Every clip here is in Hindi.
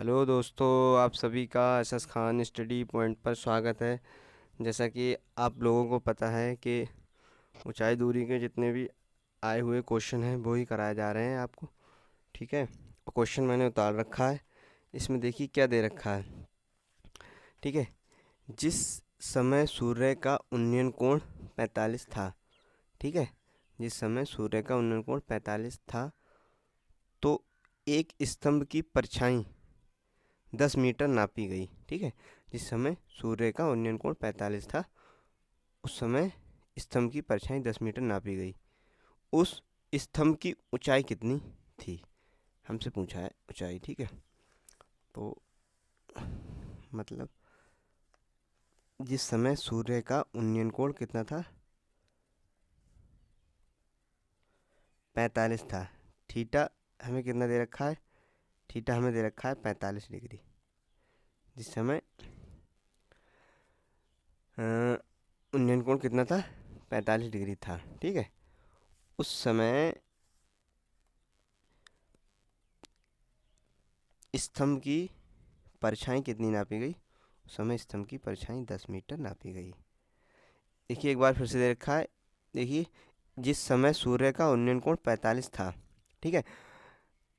हेलो दोस्तों, आप सभी का एसएस खान स्टडी पॉइंट पर स्वागत है। जैसा कि आप लोगों को पता है कि ऊंचाई दूरी के जितने भी आए हुए क्वेश्चन हैं वो ही कराए जा रहे हैं आपको। ठीक है, क्वेश्चन मैंने उतार रखा है। इसमें देखिए क्या दे रखा है। ठीक है, जिस समय सूर्य का उन्नयन कोण 45 था। ठीक है, जिस समय सूर्य का उन्नयन कोण 45 था तो एक स्तंभ की परछाई 10 मीटर नापी गई। ठीक है, जिस समय सूर्य का उन्नयन कोण 45 था उस समय स्तंभ की परछाई 10 मीटर नापी गई। उस स्तंभ की ऊंचाई कितनी थी, हमसे पूछा है ऊंचाई। ठीक है, तो मतलब जिस समय सूर्य का उन्नयन कोण कितना था, 45 था। थीटा हमें कितना दे रखा है, थीटा हमें दे रखा है 45 डिग्री। जिस समय उन्नयन कोण कितना था, 45 डिग्री था। ठीक है, उस समय स्तंभ की परछाई कितनी नापी गई, उस समय स्तंभ की परछाई 10 मीटर नापी गई। देखिए एक बार फिर से दे रखा है। देखिए जिस समय सूर्य का उन्नयन कोण 45 था। ठीक है,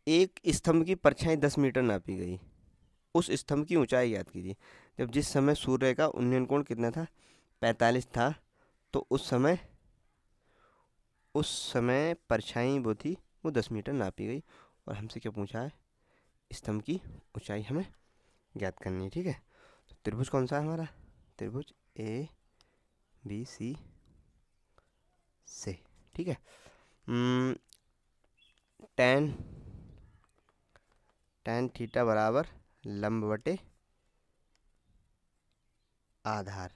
एक स्तंभ की परछाई 10 मीटर नापी गई। उस स्तंभ की ऊंचाई याद कीजिए। जब जिस समय सूर्य का उन्नयन कोण कितना था, 45 था, तो उस समय परछाई वो थी, वो 10 मीटर नापी गई। और हमसे क्या पूछा है, स्तंभ की ऊंचाई हमें ज्ञात करनी है। ठीक है, तो त्रिभुज कौन सा है हमारा, त्रिभुज ए बी सी से। ठीक है, टेन टेन थीटा बराबर लंब बटे आधार।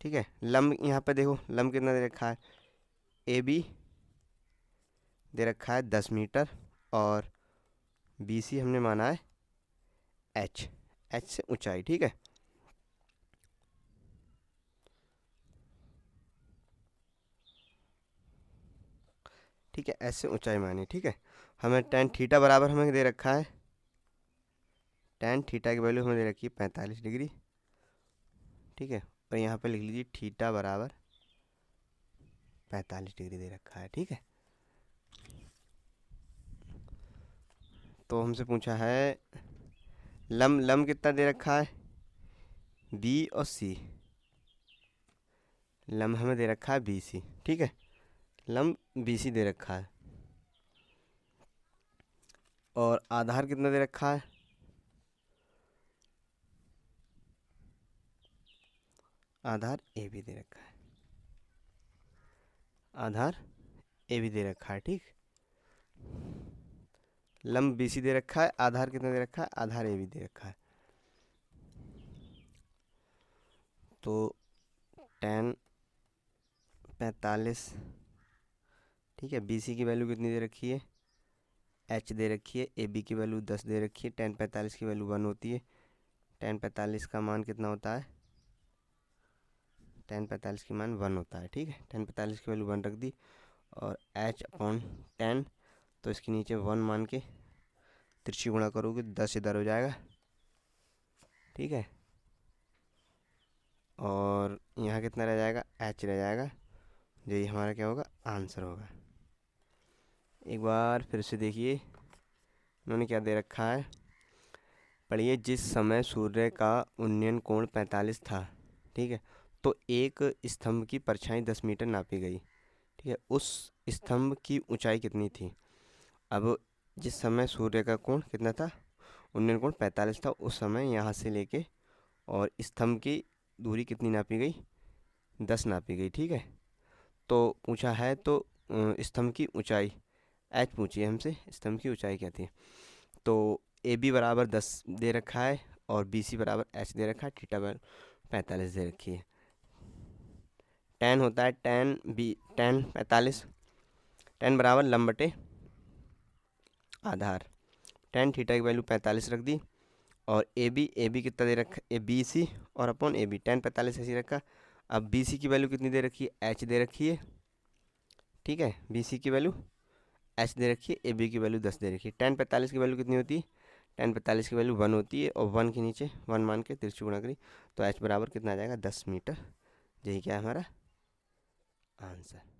ठीक है, लंब यहाँ पे देखो, लंब कितना दे रखा है, ए बी दे रखा है 10 मीटर और बी सी हमने माना है एच, एच से ऊंचाई। ठीक है, ठीक है, एच से ऊंचाई मानी। ठीक है, हमें टेन थीटा बराबर हमें दे रखा है, टेन थीटा की वैल्यू हमें दे रखी है 45 डिग्री। ठीक है, और यहाँ पे लिख लीजिए थीटा बराबर 45 डिग्री दे रखा है। ठीक है, तो हमसे पूछा है लंब, लंब कितना दे रखा है, बी और सी। लंब हमें दे रखा है बी सी। ठीक है, लंब बी सी दे रखा है और आधार कितना दे रखा है, आधार ए भी दे रखा है, आधार ए भी दे रखा है। ठीक, लंब बी सी दे रखा है, आधार कितना दे रखा है, आधार ए भी दे रखा है। तो टेन 45। ठीक है, बी सी की वैल्यू कितनी दे रखी है, एच दे रखी है, ए बी की वैल्यू 10 दे रखी है, टेन 45 की वैल्यू 1 होती है। टेन 45 का मान कितना होता है, टेन 45 की मान 1 होता है। ठीक है, टेन 45 की वैल्यू 1 रख दी और एच अपॉन 10, तो इसके नीचे 1 मान के तिरछी गुणा करोगे 10 इधर हो जाएगा। ठीक है, और यहाँ कितना रह जाएगा, एच रह जाएगा। यही हमारा क्या होगा, आंसर होगा। एक बार फिर से देखिए उन्होंने क्या दे रखा है, पढ़िए जिस समय सूर्य का उन्नयन कोण 45 था। ठीक है, तो एक स्तंभ की परछाई 10 मीटर नापी गई। ठीक है, उस स्तंभ की ऊंचाई कितनी थी। अब जिस समय सूर्य का कोण कितना था, उन्नयन कोण 45 था, उस समय यहाँ से लेके और स्तंभ की दूरी कितनी नापी गई, 10 नापी गई। ठीक है, तो पूछा है तो स्तंभ की ऊंचाई एच पूछी है हमसे, स्तंभ की ऊंचाई क्या थी। तो ए बी बराबर 10 दे रखा है और बी सी बराबर एच दे रखा है, थीटा बराबर 45 दे रखी है। टेन होता है टेन 45, टेन बराबर लंब बटे आधार। टेन थीटा की वैल्यू 45 रख दी और ए बी कितना दे रखा, ए बी सी और अपॉन ए बी, टेन 45 ऐसे ही रखा। अब बी सी की वैल्यू कितनी दे रखी है, एच दे रखी है। ठीक है, बी सी की वैल्यू एच दे रखी है, ए बी की वैल्यू 10 दे रखी है। टेन 45 की वैल्यू कितनी होती है, tan 45 की वैल्यू 1 होती है और 1 के नीचे 1 मान के तिरछी गुणा करी तो h बराबर कितना आ जाएगा 10 मीटर। यही क्या है हमारा आंसर।